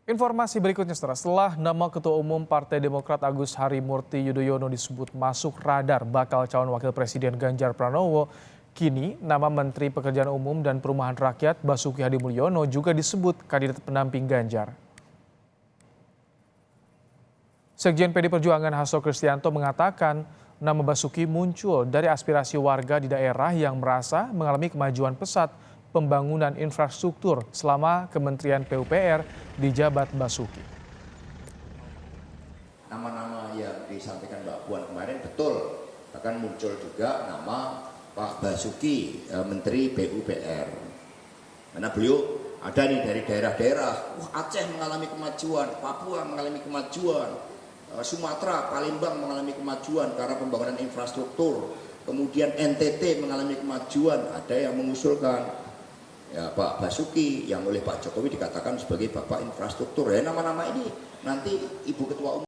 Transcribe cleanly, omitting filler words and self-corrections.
Informasi berikutnya, setelah nama Ketua Umum Partai Demokrat Agus Harimurti Yudhoyono disebut masuk radar bakal calon wakil presiden Ganjar Pranowo, kini nama Menteri Pekerjaan Umum dan Perumahan Rakyat Basuki Hadimulyono juga disebut kandidat pendamping Ganjar. Sekjen PD Perjuangan Hasto Kristianto mengatakan nama Basuki muncul dari aspirasi warga di daerah yang merasa mengalami kemajuan pesat pembangunan infrastruktur selama Kementerian PUPR dijabat Basuki. Nama-nama yang disampaikan Mbak Puan kemarin betul, akan muncul juga nama Pak Basuki, Menteri PUPR. Karena beliau ada nih dari daerah-daerah, Aceh mengalami kemajuan, Papua mengalami kemajuan, Sumatera, Palembang mengalami kemajuan karena pembangunan infrastruktur, kemudian NTT mengalami kemajuan, ada yang mengusulkan ya Pak Basuki yang oleh Pak Jokowi dikatakan sebagai bapak infrastruktur. Ya nama-nama ini nanti Ibu Ketua Umum